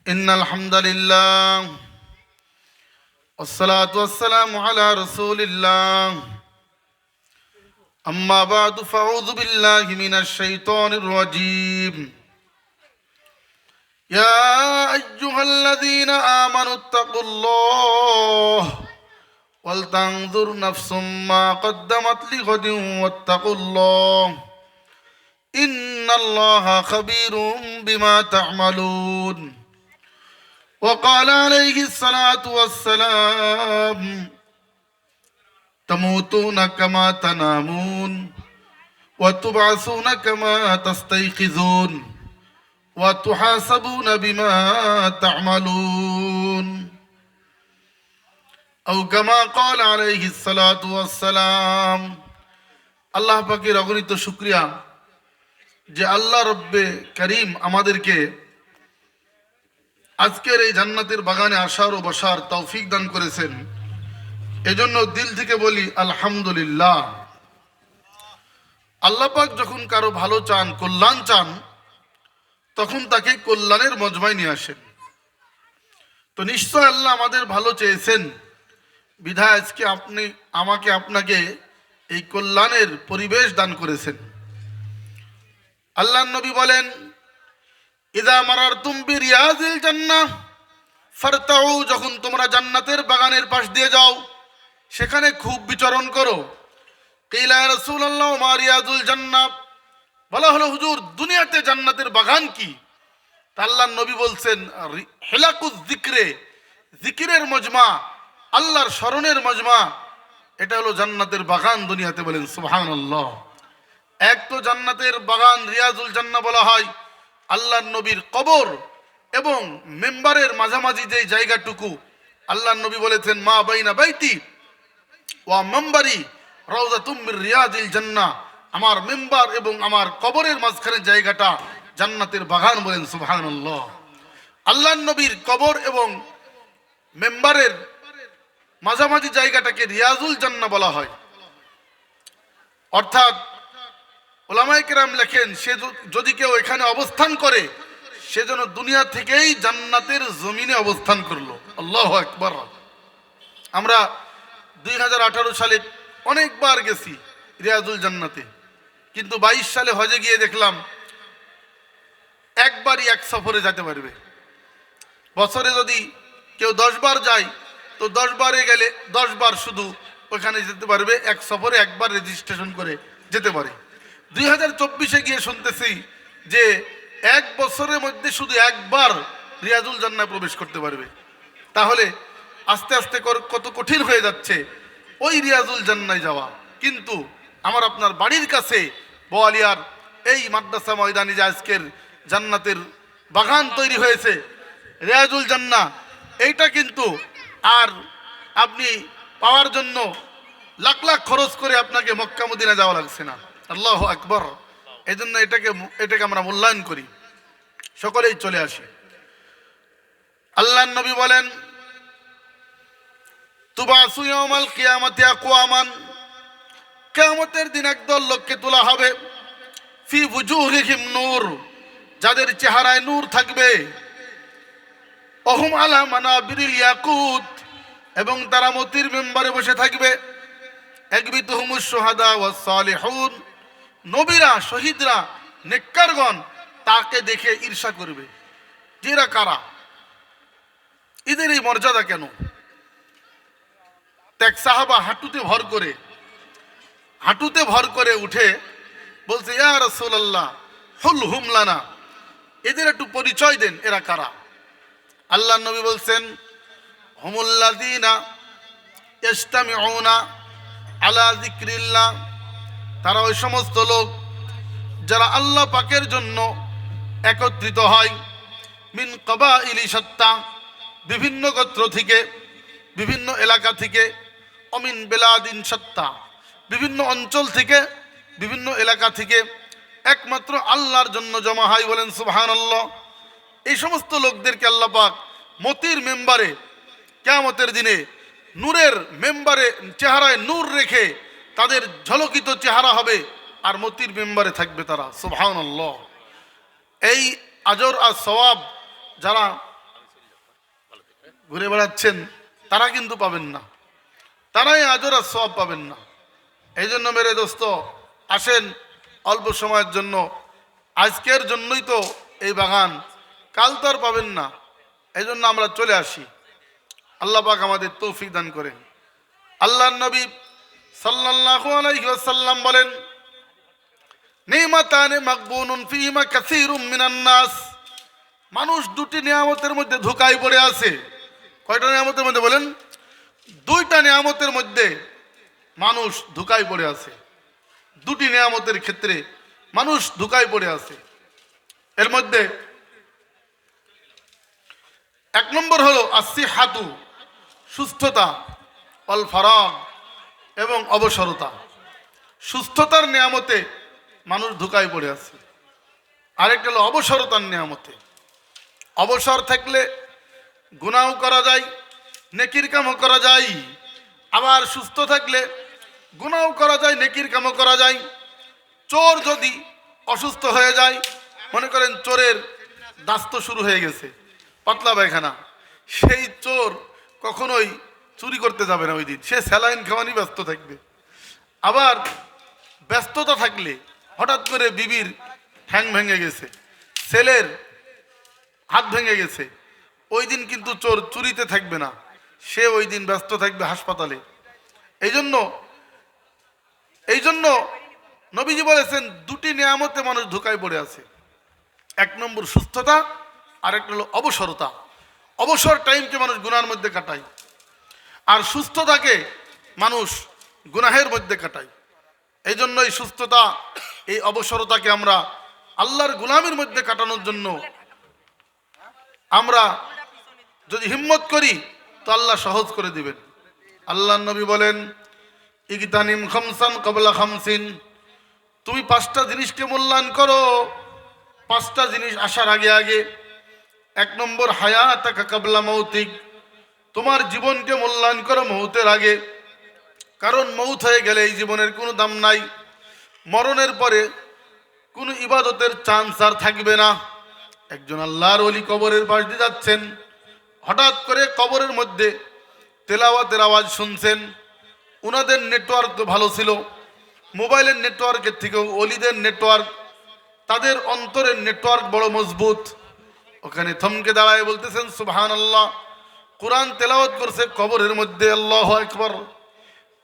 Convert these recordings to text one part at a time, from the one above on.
إن الحمد لله والصلاة والسلام على رسول الله أما بعد فأعوذ بالله من الشيطان الرجيم يا أيها الذين آمنوا اتقوا الله ولتنظر نفس ما قدمت لغد واتقوا الله إن الله خبير بما تعملون وقال عليه الصلاة والسلام تموتون كما تنامون وتبعثون كما تستيقظون وتحاسبون بما تعملون أو كما قال عليه الصلاة والسلام আল্লাহ পাকের অগণিত শুকরিয়া যে আল্লাহ রব্বে করিম আমাদেরকে আজকের এই জান্নাতের বাগানে আসার ও বসার তৌফিক দান করেছেন। এজন্য দিল থেকে বলি আলহামদুলিল্লাহ। আল্লাহ পাক যখন কারো ভালো চান, কল্যাণ চান, তখন তাকে কল্যাণের মজমায় নিয়ে আসেন। তো নিশ্চয় আল্লাহ আমাদের ভালো চেয়েছেন, বিধায় আজকে আমাকে আপনাকে এই কল্যাণের পরিবেশ দান করেছেন। আল্লাহর নবী বলেন, ইদা মারারতুম বিরিয়াজিল জান্নাহ ফারতাউ, যখন তোমরা জান্নাতের বাগানের পাশ দিয়ে যাও সেখানে খুব বিচরণ করো। কিলা ইয়া রাসূলুল্লাহ মা রিয়াজুল জান্নাহ, বলা হলো হুজুর দুনিয়াতে জান্নাতের বাগান কি? তা আল্লাহর নবী বলছেন, হিলাকুজ যিকরে, জিকিরের মজমা, আল্লাহর স্মরণের মজমা, এটা হলো জান্নাতের বাগান দুনিয়াতে। বলেন সুবহানাল্লাহ। এক তো জান্নাতের বাগান রিয়াজুল জান্নাহ বলা হয় আল্লাহর নবীর কবর এবং মেম্বারের মাঝামাঝি যে জায়গাটুকু, আল্লাহর নবী বলেছেন মা বাইনা বাইতি ওয়া মেম্বারি রাউযাতুম মির রিয়াজিল জান্নাহ, আমার মেম্বার এবং আমার কবরের মাঝখানে জায়গাটা জান্নাতের বাগান। বলেন সুবহানাল্লাহ। আল্লাহর নবীর কবর এবং মেম্বারের মাঝামাঝি জায়গাটাকে রিয়াজুল জান্নাহ বলা হয়। অর্থাৎ ওলামায়ে কেরাম লেখেন, সে যদি কেউ এখানে অবস্থান করে সে যেন দুনিয়া থেকেই জান্নাতের জমিনে অবস্থান করলো। আল্লাহু আকবার। আমরা 2018 সালে অনেকবার গেছি রিয়াজুল জান্নাতে, কিন্তু 22 সালে হজে গিয়ে দেখলাম একবারই এক সফরে যেতে পারবে। বছরে যদি কেউ 10 বার যায় তো 10 বারে গেলে 10 বার শুধু ওখানে যেতে পারবে, এক সফরে একবার রেজিস্ট্রেশন করে যেতে পারে। 2024-এ গিয়ে শুনতেছি যে এক বছরের মধ্যে শুধু একবার রিয়াজুল জান্নাহ প্রবেশ করতে পারবে। তাহলে আস্তে আস্তে কত কঠিন হয়ে যাচ্ছে ওই রিয়াজুল জান্নায় যাওয়া। কিন্তু আমার আপনার বাড়ির কাছে বোয়ালিয়ার এই মাদ্রাসা ময়দানে যে আজকের জান্নাতের বাগান তৈরি হয়েছে রিয়াজুল জান্নাহ, এইটা কিন্তু আর আপনি পাওয়ার জন্য লাখ লাখ খরচ করে আপনাকে মক্কা মদিনা যাওয়া লাগছে না। আল্লাহু আকবার। এই জন্য এটাকে আমরা মূল্যায়ন করি, সকলেই চলে আসি। আল্লাহর নবী বলেন, তুবাসু ইয়াউমাল কিয়ামাতি আকওয়ামান, কিয়ামতের দিন একদল লোককে তোলা হবে, ফি বুজুহিহিম নূর, যাদের চেহারায় নূর থাকবে, ওহুম আলা মানাবিরিল ইয়াকুত, এবং তারা মতির মেম্বারে বসে থাকবে, একবিতুহুমুশ শুহাদা ওয়াস সালিহুন, নবীরা, শহীদরা, নেককারগণ তাকে দেখে ঈর্ষা করবে যে এরা কারা, এদের এই মর্যাদা কেন? এক সাহাবা হাঁটুতে ভর করে উঠে বলছে, ইয়া রাসূলুল্লাহ হুল হুম লানা, এদের একটু পরিচয় দেন, এরা কারা? আল্লাহর নবী বলছেন, হুমুল্লাযীনা ইজতামিউনা আলা যিকরিল্লাহ, তারা ওই সমস্ত লোক যারা আল্লাহ পাকের জন্য একত্রিত হয়, মিন কবাইলি শাত্তা, বিভিন্ন গোত্র থেকে, বিভিন্ন এলাকা থেকে, অমিন বেলাদিন শাত্তা, বিভিন্ন অঞ্চল থেকে, বিভিন্ন এলাকা থেকে, একমাত্র আল্লাহর জন্য জমা হয়। বলেন সুবহানাল্লাহ। এই সমস্ত লোকদেরকে আল্লাহ পাক মতির মেম্বারে কিয়ামতের দিনে নূরের মেম্বারে চেহারায় নূর রেখে তাদের ঝলকিত চেহারা হবে আর মতির মেম্বারে থাকবে তারা। সুবহানাল্লাহ। এই আজর আর সওয়াব যারা ঘুরে বেড়াচ্ছেন, তারা কিন্তু পাবেন না, তারাই আজর আর সওয়াব পাবেন না। এই জন্য মেরে দোস্ত, আসেন অল্প সময়ের জন্য, আজকের জন্যই তো এই বাগান, কাল তো আর পাবেন না। এই জন্য আমরা চলে আসি। আল্লাহ পাক আমাদের তৌফিক দান করেন। আল্লাহর নবী সাল্লাল্লাহু আলাইহি ওয়াসাল্লাম বলেন, নিমাতানে মাকবুনুন ফিহিমা কাসীরুম মিনান নাস। মানুষ দুটি নিয়ামতের মধ্যে ধোঁকায় পড়ে আছে। কয়টা নিয়ামতের মধ্যে বলেন? দুইটা নিয়ামতের মধ্যে মানুষ ধোঁকায় পড়ে আছে। দুটি নিয়ামতের ক্ষেত্রে মানুষ ধোঁকায় পড়ে আছে। এর মধ্যে এক নম্বর হলো আসিহাতু, সুস্থতা, অল ফারাগ, এবং অবসরতা। সুস্থতার নিয়ামতে মানুষ ধোঁকায় পড়ে আছে। আরেকটা হলো অবসরতার নিয়ামতে। অবসর থাকলে গুনাহ করা যায়, নেকির কামও করা যায়। আবার সুস্থ থাকলে গুনাহ করা যায়, নেকির কামও করা যায়। চোর যদি অসুস্থ হয়ে যায়, মনে করেন চোরের দাস্ত শুরু হয়ে গেছে, পাতলা পায়খানা, সেই চোর কখনোই চুরি করতে যাবে না ওই দিন, সে স্যালাইন খাওয়ানি ব্যস্ত থাকবে। আবার ব্যস্ততা থাকলে হঠাৎ করে বিবির ঠ্যাং ভেঙে গেছে, ছেলের হাত ভেঙে গেছে, ওই দিন কিন্তু চোর চুরিতে থাকবে না, সে ওই দিন ব্যস্ত থাকবে হাসপাতালে। এই জন্য নবীজি বলেছেন দুটি নিয়ামতে মানুষ ধোঁকায় পড়ে আছে। এক নম্বর সুস্থতা, আর একটা হলো অবসরতা। অবসর টাইমকে মানুষ গুনাহের মধ্যে কাটায়, আর সুস্থতাকে মানুষ গুনাহের মধ্যে কাটায়। এই জন্য এই সুস্থতা, এই অবসরতাকে আমরা আল্লাহর গুলামের মধ্যে কাটানোর জন্য আমরা যদি হিম্মত করি তো আল্লাহ সহজ করে দিবেন। আল্লাহর নবী বলেন, ইগতানিম খামসান ক্বাবলা খামসিন। তুমি পাঁচটা জিনিসকে মূল্যায়ন করো, পাঁচটা জিনিস আসার আগে আগে। এক নম্বর হায়াতাকা ক্বাবলা মৌতিক। তোমার জীবনকে মূল্যায়ন করো মৌতের আগে, কারণ মৌত হয়ে গেলে এই জীবনের কোনো দাম নাই। মরণের পরে কোনো ইবাদতের চান্স আর থাকবে না। একজন আল্লাহর ওলি কবরের পাশ দিয়ে যাচ্ছেন, হঠাৎ করে কবরের মধ্যে তেলাওয়াতের আওয়াজ শুনছেন। ওনাদের নেটওয়ার্ক তো ভালো ছিল, মোবাইলের নেটওয়ার্কের থেকেও ওলিদের নেটওয়ার্ক, তাদের অন্তরের নেটওয়ার্ক বড় মজবুত। ওখানে থমকে দাঁড়ায় বলতেছেন সুবহানাল্লাহ, কোরআন তেলাওয়াত করছে কবরের মধ্যে, আল্লাহু আকবার।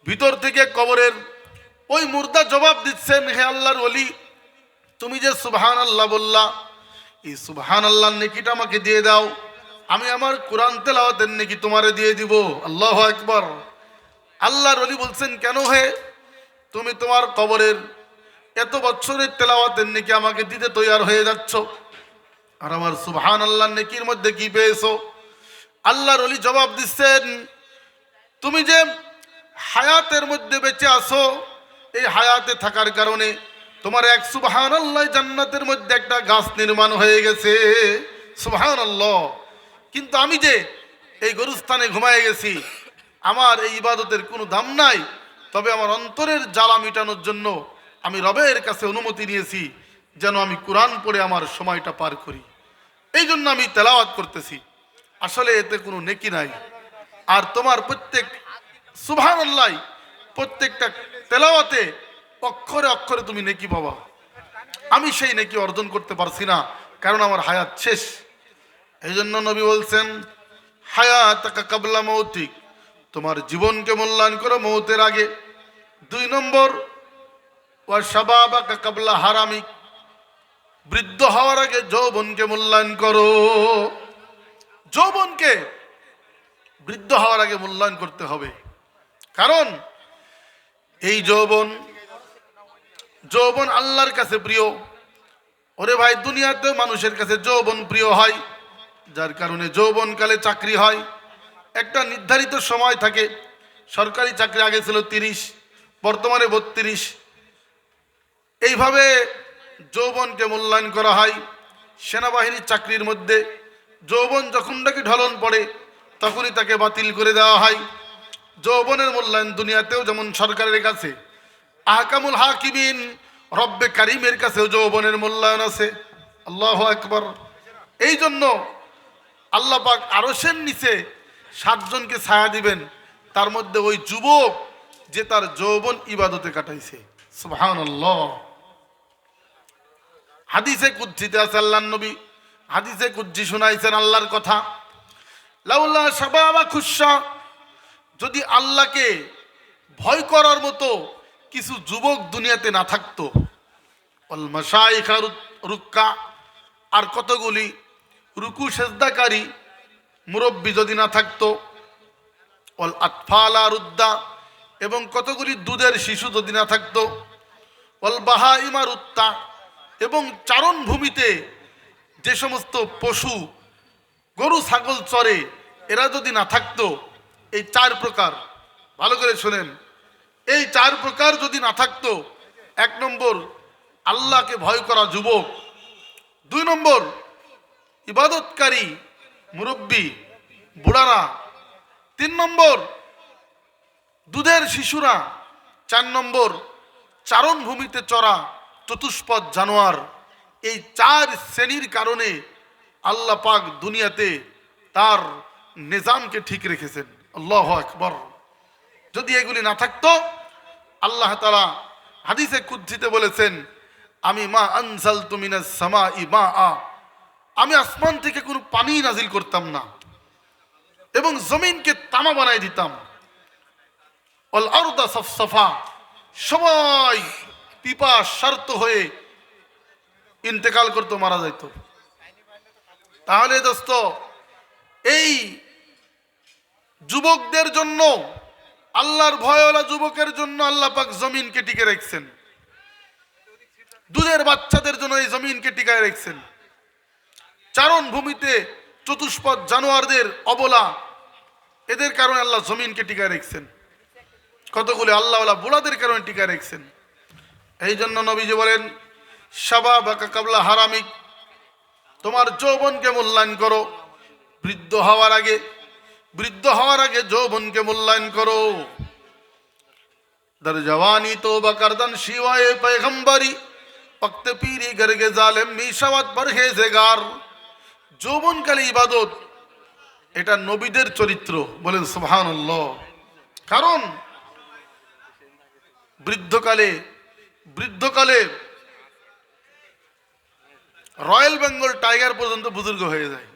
ভিতর থেকে কবরের ওই মুর্দা জবাব দিচ্ছেন, হে আল্লাহর ওলি, তুমি যে সুবহানাল্লাহ বললা, এই সুবহানাল্লাহর নেকিটা আমাকে দিয়ে দাও, আমি আমার কোরআন তেলাওয়াতের নেকি তোমারে দিয়ে দিব। আল্লাহু আকবার। আল্লাহর ওলি বলছেন, কেন হে, তুমি তোমার কবরের এত বছরের তেলাওয়াতের নেকি আমাকে দিতে তৈয়ার হয়ে যাচ্ছ, আর আমার সুবহানাল্লাহর নেকির মধ্যে কি পেয়েছো? আল্লাহর ওলি জবাব দিচ্ছেন, তুমি যে হায়াতের মধ্যে বেঁচে আছো, এই হায়াতে থাকার কারণে তোমার এক সুবহানাল্লাহ জান্নাতের মধ্যে একটা গাছ নির্মাণ হয়ে গেছে। সুবহানাল্লাহ। কিন্তু আমি যে এই গরুস্থানে ঘুমায় গেছি, আমার এই ইবাদতের কোনো দাম নাই, তবে আমার অন্তরের জ্বালা মিটানোর জন্য আমি রবের কাছে অনুমতি নিয়েছি যেন আমি কোরআন পড়ে আমার সময়টা পার করি। এই জন্য আমি তেলাওয়াত করতেছি। আসলে এতে কোনো নেকি নাই। আর তোমার প্রত্যেক সুবহানাল্লাহ, প্রত্যেকটা তেলাওয়াতে অক্ষরে অক্ষরে তুমি নেকি পাবা। আমি সেই নেকি অর্জন করতে পারছি না, কারণ আমার হায়াত শেষ। এই জন্য নবী বলছেন, হায়াতাকা ক্বাবলা মৌতিক, তোমার জীবনকে মূল্যায়ন করো মৌতের আগে। দুই নম্বর, ওয়া শাবাবাকা ক্বাবলা হারামিক, বৃদ্ধ হওয়ার আগে যৌবনকে মূল্যায়ন করো। যৌবনকে বৃদ্ধ হওয়ার আগে মূল্যায়ন করতে হবে, কারণ এই যৌবন আল্লাহর কাছে প্রিয়। ওরে ভাই, দুনিয়াতে মানুষের কাছে যৌবন প্রিয় হয়, যার কারণে যৌবনকালে চাকরি হয়, একটা নির্ধারিত সময় থাকে। সরকারি চাকরি আগে ছিল 30, বর্তমানে 32। এইভাবে যৌবনকে মূল্যায়ন করা হয়। সেনাবাহিনীর চাকরির মধ্যে যৌবন যখন নাকি ঢলন পড়ে, তখনই তাকে বাতিল করে দেওয়া হয়। যৌবনের মূল্যায়ন দুনিয়াতেও যেমন সরকারের কাছে, আহকামুল হাকিমিন রব্বে কারিমের কাছেও যৌবনের মূল্যায়ন আছে। আল্লাহু আকবার। এই জন্য আল্লাহ পাক আরশের নিচে 7 জনকে ছায়া দিবেন, তার মধ্যে ওই যুবক যে তার যৌবন ইবাদতে কাটাইছে। সুবহানাল্লাহ। হাদিসে কুদসিতে আছে, আল্লাহর নবী হাদিসে কুদসি শুনাইছেন আল্লাহর কথা, লাউলা শাবাবা খুশা, যদি আল্লাহকে ভয় করার মতো কিছু যুবক দুনিয়াতে না থাকতো, ওয়াল মাশাইখা রুক্কা, আর কতগুলি রুকু সেজদাকারী মুরব্বী যদি না থাকতো, ওয়াল আতফালা রুদ্দা, এবং কতগুলি দুধের শিশু যদি না থাকতো, ওয়াল বাহাইমা রুত্তা, এবং চারণ ভূমিতে যে সমস্ত পশু গরু ছাগল চরে এরা যদি না থাকতো, এই 4 প্রকার, ভালো করে শোনেন, এই 4 প্রকার যদি না থাকতো, 1 নম্বর আল্লাহকে ভয় করা যুবক, 2 নম্বর ইবাদতকারী মুরব্বী বুড়ারা, 3 নম্বর দুধের শিশুরা, 4 নম্বর চারণ ভূমিতে চড়া চতুষ্পদ জানোয়ার। এই 4 শ্রেণীর কারণে আল্লাহ পাক দুনিয়াতে তার নিজামকে ঠিক রেখেছেন। আল্লাহু আকবার। যদি এগুলি না থাকতো, আল্লাহ তাআলা হাদিসে কুদসিতে বলেছেন, আমি মা আনজালতু মিনাস সামাই মাআ, আমি আসমান থেকে কোনো পানি নাজিল করতাম না এবং জমিনকে তামা বানাই দিতাম, ওয়াল আরদা সাফসাফা, সবাই পিপাসার্ত হয়ে ইন্তেকাল করতো, মারা যাইত। তাহলে দোস্ত, এই যুবকদের জন্য, আল্লাহর ভয়ওয়ালা যুবকের জন্য আল্লাহ পাক জমিনকে টিকে রাখছেন, দুধের বাচ্চাদের জন্য এই জমিনকে টিকায় রাখছেন, চারণ ভূমিতে চতুষ্পদ জানোয়ারদের অবলা, এদের কারণে আল্লাহ জমিনকে টিকায় রাখছেন, কতগুলো আল্লাহওয়ালা বুড়াদের কারণে টিকায় রাখছেন। এই জন্য নবীজি বলেন, শাবাবাকা কাবলা হারামিক, তোমার যৌবনকে মূল্যায়ন করো বৃদ্ধ হওয়ার আগে, বৃদ্ধ হওয়ার আগে যৌবনকে মূল্যায়ন করো। দর জওয়ানি তওবা করদান শিওয়ায়ে পয়গম্বরি, वक्त पीरी गरगे जालेम मिशावत परहेजेगार। যৌবনকালে ইবাদত, এটা নবীদের চরিত্র, বলেন সুবহানাল্লাহ। কারণ বৃদ্ধকালে রয়্যাল বেঙ্গল টাইগার পর্যন্ত বুজুর্গ হয়ে যায়,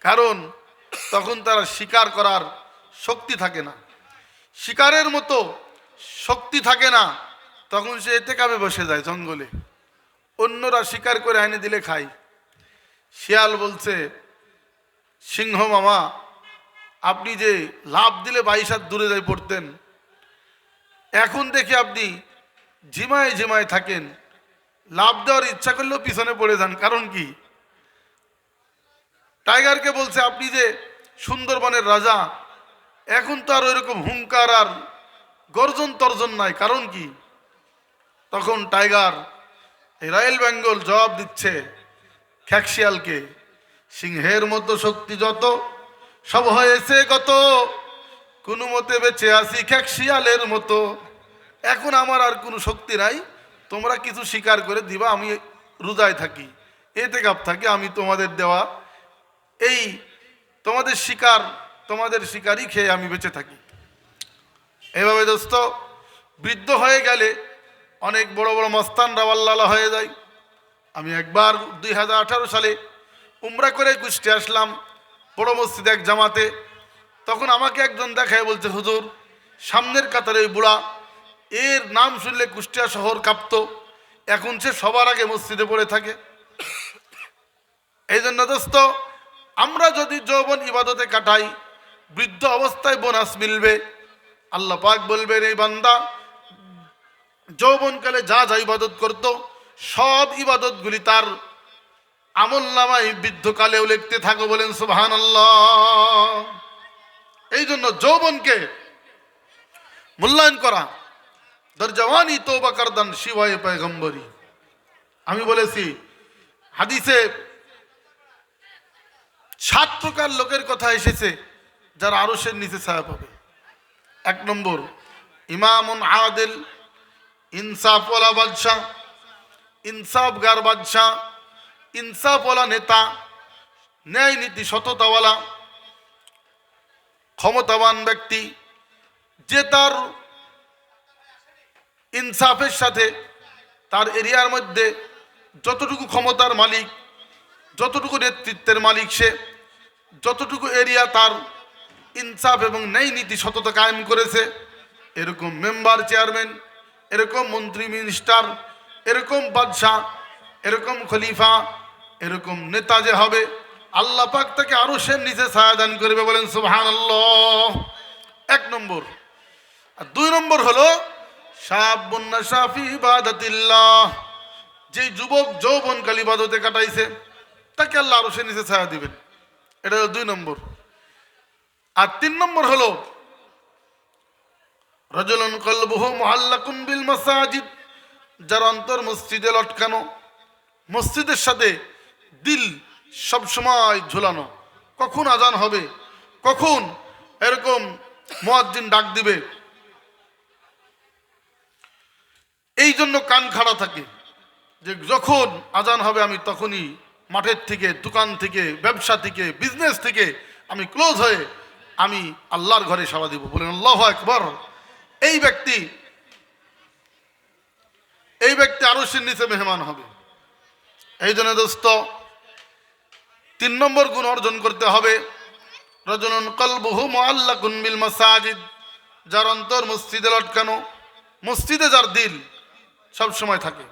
কারণ তখন তারা শিকার করার শক্তি থাকে না, শিকারের মতো শক্তি থাকে না, তখন সে এতেকাবে বসে যায় জঙ্গলে, অন্যরা শিকার করে এনে দিলে খায়। শিয়াল বলছে, সিংহ মামা, আপনি যে লাভ দিলে 22 হাত দূরে যাই পড়তেন, এখন দেখি আপনি ঝিমায় ঝিমায় থাকেন, লাভ দেওয়ার ইচ্ছা করলেও পিছনে পড়ে যান, কারণ কি? টাইগারকে বলছে, আপনি যে সুন্দরবনের রাজা, এখন তো আর ওইরকম হুঙ্কার আর গর্জন তর্জন নাই, কারণ কি? তখন টাইগার, এই রয়্যাল বেঙ্গল জবাব দিচ্ছে খ্যাকশিয়ালকে, সিংহের মতো শক্তি যত সব হয়েছে গত, কোনো মতে বেঁচে আছি খ্যাকশিয়ালের মতো, এখন আমার আর কোনো শক্তি নাই, তোমরা কিছু শিকার করে দিবা, আমি রোজায় থাকি, এতেকাফ থাকি, আমি তোমাদের দেওয়া এই তোমাদের শিকারই খেয়ে আমি বেঁচে থাকি। এভাবে দোস্ত, বৃদ্ধ হয়ে গেলে অনেক বড় বড় মস্তানরা আল্লাহ হয়ে যায়। আমি একবার 2018 সালে উমরা করে কুষ্টিয়া আসলাম, বড় মসজিদে এক জামাতে, তখন আমাকে একজন দেখায় বলছে, হুজুর, সামনের কাতারে ওই বুড়া, এর নাম শুনলে কুষ্টিয়া শহর কাঁপতো, এখন সে সবার আগে মসজিদে পড়ে থাকে। এই জন্য দোস্ত, আমরা যদি যৌবন ইবাদতে কাটাই, বৃদ্ধ অবস্থায় বোনাস মিলবে। আল্লাহ পাক বলবেন, এই বান্দা যৌবনকালে যা যা ইবাদত করত, সব ইবাদতগুলি তার আমল নামায় বৃদ্ধকালেও লিখতে থাকো, বলেন সুবহানাল্লাহ। এই জন্য যৌবনকে মূল্যায়ন করা, দরজওয়ানি তওবা করদান শিওয়ায়ে পয়গম্বরি। আমি বলেছি হাদিসে 7 প্রকার লোকের কথা এসেছে যারা আরশের নিচে ছায়া পাবে। 1 নম্বর, ইমামুন আদিল, ইনসাফওয়ালা বাদশাহ, ইনসাফগার বাদশাহ, ইনসাফওয়ালা নেতা, ন্যায় নীতি সততাওয়ালা। ক্ষমতাবান ব্যক্তি, যে তার ইনসাফের সাথে তার এরিয়ার মধ্যে যতটুকু ক্ষমতার মালিক, যতটুকু নেতৃত্বের মালিক, সে যতটুকু এরিয়া তার ইনসাফ এবং ন্যায় নীতি সততা কায়েম করেছে, এরকম মেম্বার, চেয়ারম্যান, এরকম মন্ত্রী, মিনিস্টার, এরকম বাদশাহ, এরকম খলিফা, এরকম নেতা যে হবে, আল্লাহ পাক তাকে আরো সে নিচে ছায়া দান করবে, বলেন সুবহানাল্লাহ। 1 নম্বর। আর 2 নম্বর হলো শাবুন নাশা ফি ইবাদাতিল্লাহ, যে যুবক যৌবনকাল ইবাদতে কাটাইছে তাকে আল্লাহ আরো সে নিচে ছায়া দিবেন। এটা হলো 2 নম্বর। আর 3 নম্বর হলো রাজুলুন কলবুহু মুআল্লাকুন বিল মাসাজিদ, যার অন্তর মসজিদে লটকানো, মসজিদের সাথে দিল সব সময় ঝুলানো, কখন আজান হবে, কখন এরকম মুয়াজ্জিন ডাক দিবে, এই জন্য কান খাড়া থাকে, যে যখন আজান হবে আমি তখনই মাঠের থেকে, দোকান থেকে, ব্যবসা থেকে, বিজনেস থেকে আমি ক্লোজ হয়ে আমি আল্লাহর ঘরে সাড়া দিব, বলেন আল্লাহু আকবার। এই ব্যক্তি আরশের নিচে মেহমান হবে। এই জন্য দোস্ত 3 নম্বর গুণ অর্জন করতে হবে, রাজুলুন কলবুহু মুআল্লাকুন বিল মাসাজিদ, যার অন্তর মসজিদে লটকানো, মসজিদে যার দিল সব সময় থাকে।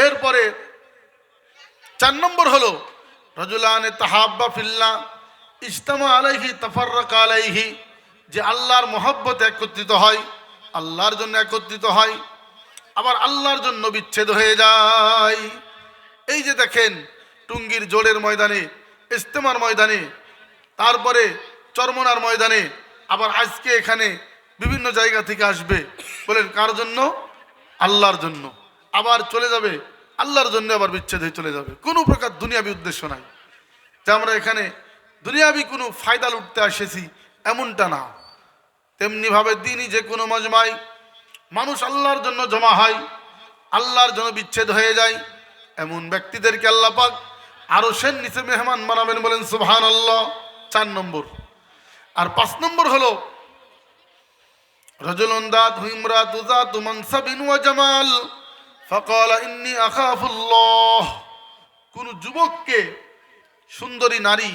এরপরে 4 নম্বর হলো রাজুলানে তাহাব্বা ফিল্লাহ ইজতামা আলাইহি তাফাররাকা আলাইহি, যে আল্লাহর মহব্বতে একত্রিত হয়, আল্লাহর জন্য একত্রিত হয়, আবার আল্লাহর জন্য বিচ্ছেদ হয়ে যায়। এই যে দেখেন টুঙ্গির জোড়ের ময়দানে, ইজতেমার ময়দানে, তারপরে চরমনার ময়দানে, আবার আজকে এখানে বিভিন্ন জায়গা থেকে আসবে, বলেন কার জন্য? আল্লাহর জন্য। আবার চলে যাবে আল্লাহর জন্য, আবার বিচ্ছেদ হয়ে চলে যাবে। কোনো প্রকার দুনিয়াবি উদ্দেশ্য নাই যে আমরা এখানে দুনিয়াবি কোনো ফায়দা লুটতে এসেছি, এমনটা না। তেমনিভাবে দিনই যে কোনো মজমায় মানুষ আল্লাহর জন্য জমা হয়, আল্লাহর জন্য বিচ্ছেদ হয়ে যায়, এমন ব্যক্তিদেরকে আল্লাহ পাক আরশের নিচে মেহমান বানাবেন, বলেন সুবহানাল্লাহ। 4 নম্বর। আর 5 নম্বর হলো রাজুলুন দাতহু ইমরাতু যাতু মানসাবিন ওয়া জামাল ফাকালা ইন্নী আখাফুল্লাহ, কোন যুবককে সুন্দরী নারী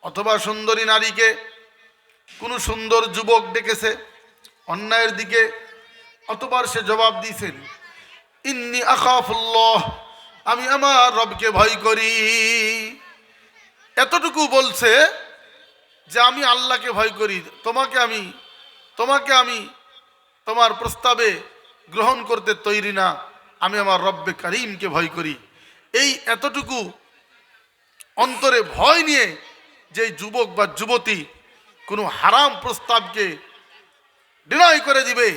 অথবা সুন্দরী নারীকে কোন সুন্দর যুবক ডেকেছে অন্যায়ের দিকে, অথবা সে জবাব দিয়েছেন ইন্নী আখাফুল্লাহ, আমি আমার রবকে ভয় করি। এতটুকু বলছে যে আমি আল্লাহকে ভয় করি, তোমাকে আমি তোমার প্রস্তাবে গ্রহণ করতে তৈরি না, আমি আমার রব্বে কারিমকে ভয় করি। এই এতটুকু অন্তরে ভয় নিয়ে যে যুবক বা যুবতী কোনো হারাম প্রস্তাবকে ডিনাই করে দিবে,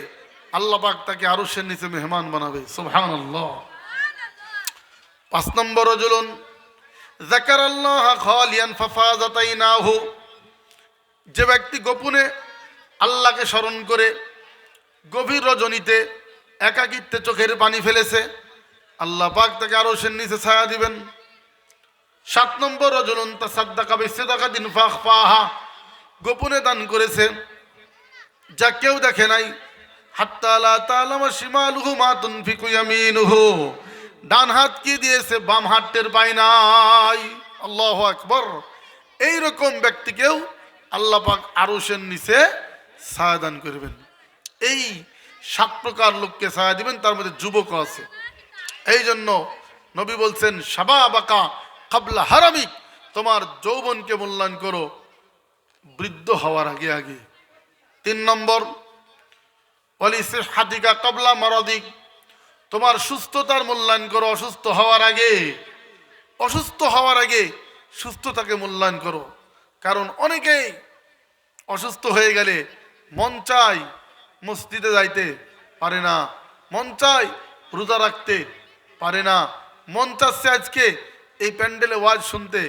আল্লাহ পাক তাকে আরশের নিচে মেহমান বানাবে, সুবহানাল্লাহ। 5 নম্বর রাজুলুন যাকারাল্লাহ খালিয়ান ফাফাযাত আইনাহু, যে ব্যক্তি গোপনে আল্লাহকে স্মরণ করে গভীর রজনীতে একাকিত্বে চোখের পানি ফেলেছে, আল্লাহ পাক তাকে আরশের নিচে ছায়া দিবেন। 7 নম্বর রাজুলুন তাসাদ্দাকা বিসাদাকাতিন ফাখফাহা, গোপনে দান করেছে যা কেউ দেখে নাই, হাত্তা লা তা'লামা শিমালুহু মা তুনফিকু ইয়ামিনুহু, ডান হাত কি দিয়েছে বাম হাত টের পায় নাই, আল্লাহু আকবার। এইরকম ব্যক্তিকেও আল্লাহ পাক আরশের নিচে ছায়া দান করবেন। এই 7 প্রকার লোককে ছায়া দিবেন, তার মধ্যে যুবক আছে। এই জন্য নবী বলছেন শাবাবাকা কাবলা হারামিক, তোমার যৌবনকে মূল্যায়ন করো বৃদ্ধ হওয়ার আগে আগে। 3 নম্বর ওয়ালিসিহাতিকা কাবলা মারাদিক, তোমার সুস্থতার মূল্যায়ন করো অসুস্থ হওয়ার আগে। অসুস্থ হওয়ার আগে সুস্থতাকে মূল্যায়ন করো, কারণ অনেকেই অসুস্থ হয়ে গেলে মন চায় মসজিদে যাইতে পারে না, মন চায় রোজা রাখতে পারে না, মন চাচ্ছে আজকে এই প্যান্ডেলে ওয়াজ শুনতে,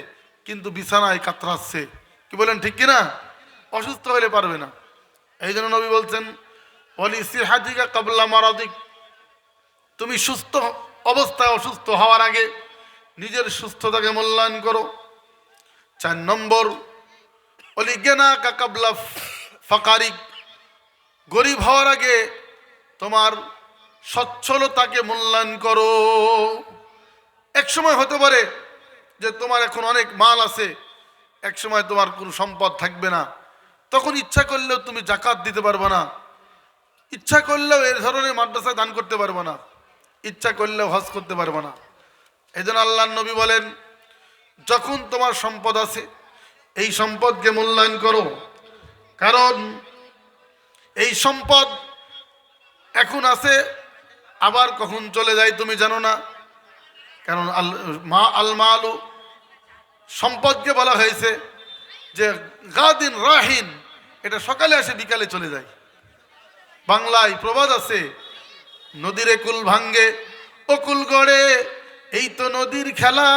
কিন্তু বিছানায় কাতরাচ্ছে। কি বলেন ঠিক কিনা? অসুস্থ হলে পারবে না। এই জন্য নবী বলছেন ওয়ালিসিহাতিকা কাবলা মারাদিক, তুমি সুস্থ অবস্থায় অসুস্থ হওয়ার আগে নিজের সুস্থতাকে মূল্যায়ন করো। 4 নম্বর ওলি গিনাকা কাবলা ফাকারিক, গরিব হওয়ার আগে তোমার সচ্ছলতাকে মূল্যায়ন করো। এক সময় হতে পারে যে তোমার এখন অনেক মাল আছে, এক সময় তোমার কোনো সম্পদ থাকবে না, তখন ইচ্ছা করলেও তুমি জাকাত দিতে পারবে না, ইচ্ছা করলেও এই ধরনের মাদ্রাসায় দান করতে পারবে না, ইচ্ছা করলেও হজ করতে পারবে না। এই জন্য আল্লাহর নবী বলেন, যখন তোমার সম্পদ আছে এই সম্পদকে মূল্যায়ন করো, কারণ এই সম্পদ এখন আছে আবার কখন চলে যায় তুমি জানো না। কারণ আল মালু, সম্পদকে বলা হয়েছে যে গাদিন রাহিন, এটা সকালে আসে বিকালে চলে যায়। বাংলায় প্রবাদ আছে, নদীরে কুল ভাঙ্গে ও কুল গড়ে, এই তো নদীর খেলা,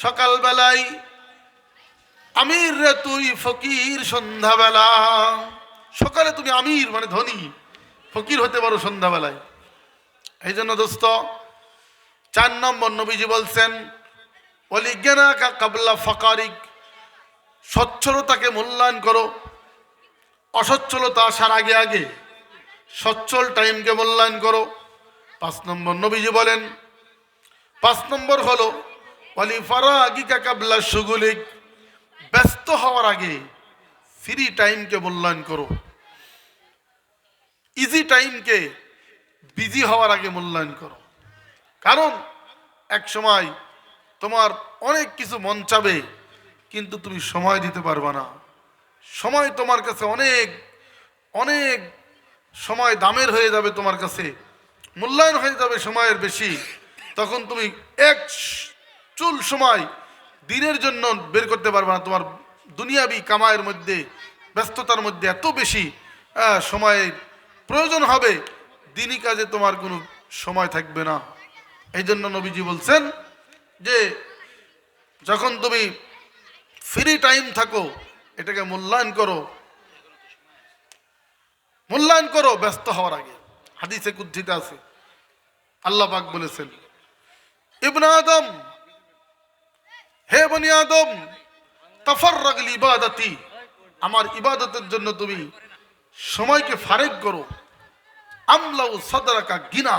সকালবেলায় আমির রে তুই ফকির সন্ধ্যাবেলা। সকালে তুমি আমির মানে ধনী, ফকির হতে পারো সন্ধ্যাবেলায়। এই জন্য দোস্ত, 4 নম্বর নবীজি বলছেন ওলি গিনাকা কাবলা ফাকারিক, সচ্ছলতাকে মূল্যায়ন করো। অসচ্ছলতা আসার আগে আগে সচ্ছল টাইমকে মূল্যায়ন করো। 5 নম্বর নবীজি বলেন, 5 নম্বর হলো ওয়ালি ফারাগিকা কাবলা শুগুলিক, ব্যস্ত হওয়ার আগে ফ্রি টাইমকে মূল্যায়ন করো। ইজি টাইমকে বিজি হওয়ার আগে মূল্যায়ন করো। কারণ এক সময় তোমার অনেক কিছু মন চাবে, কিন্তু তুমি সময় দিতে পারবে না। সময় তোমার কাছে অনেক অনেক সময় দামের হয়ে যাবে, তোমার কাছে মূল্যায়ন হয়ে যাবে সময়ের বেশি। তখন তুমি এক চুল সময় দিনের জন্য বের করতে পারবে না। তোমার দুনিয়াবি কামাইয়ের মধ্যে, ব্যস্ততার মধ্যে এত বেশি সময়ের প্রয়োজন হবে, দিনই কাজে তোমার কোনো সময় থাকবে না। এই জন্য নবীজি বলছেন যে যখন তুমি ফ্রি টাইম থাকো এটাকে মূল্যায়ন করো, মূল্যায়ন করো ব্যস্ত হওয়ার আগে। হাদিসে কুদসিতে আছে, আল্লাহ পাক বলেছেন, ইবনে আদম, হে বনি আদম, তাফাররাগ লিইবাদাতি, আমার ইবাদতের জন্য তুমি সময়কে ফারেক করো। আমলাউ সাদরাকা গিনা,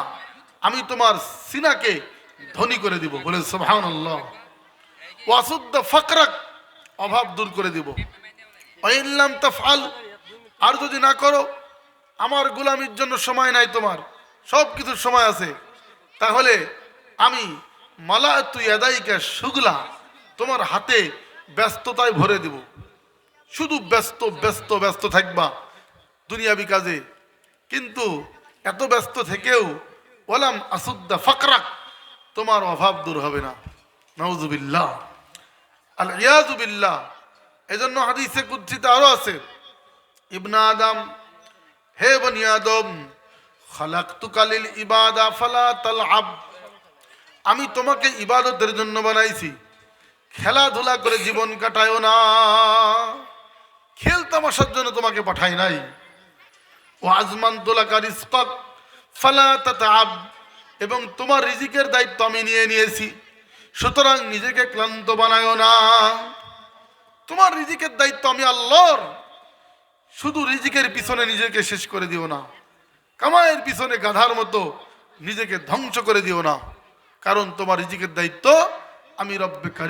আমি তোমার সিনাকে ধনী করে দিব। বলে সুবহানাল্লাহ। ওয়াসুদ্দ ফাকরাক, অভাব দূর করে দিব। ওয়াইন লাম তাফআল, আর যদি না করো, আমার গোলামির জন্য সময় নাই, তোমার সব কিছুর সময় আছে, তাহলে আমি মালাতু ইয়াদাইকা শুগলা, তোমার হাতে ব্যস্ততায় ভরে দিব। শুধু ব্যস্ত ব্যস্ত ব্যস্ত থাকবা দুনিয়াবি কাজে, কিন্তু এত ব্যস্ত থেকেও ওয়ালাম আসুদ্দা ফাকরাক, তোমার অভাব দূর হবে না। নাউযুবিল্লাহ, আল ইয়াযু বিল্লাহ। এজন্য হাদিসে কুদসিতে আরো আছে, ইবনে আদম, হে বনি আদম, খালাকতুকা লিল ইবাদা ফালা তালআব, আমি তোমাকে ইবাদতের জন্য বানাইছি, খেলাধুলা করে জীবন কাটায়ও না, খেল তামাশার জন্য তোমাকে পাঠাই নাই। ওয়া আজমানতু লাকা রিজকাক ফালা তাতআব, এবং তোমার রিজিকের দায়িত্ব আমি নিয়ে নিয়েছি, সুতরাং নিজেকে ক্লান্ত বানায়ও না। তোমার রিজিকের দায়িত্ব আমি আল্লাহর, শুধু রিজিকের পিছনে নিজেকে শেষ করে দিও না, কামাইয়ের পিছনে গাধার মতো নিজেকে ধ্বংস করে দিও না, কারণ তোমার রিজিকের দায়িত্ব আমি রব্বে কারীম।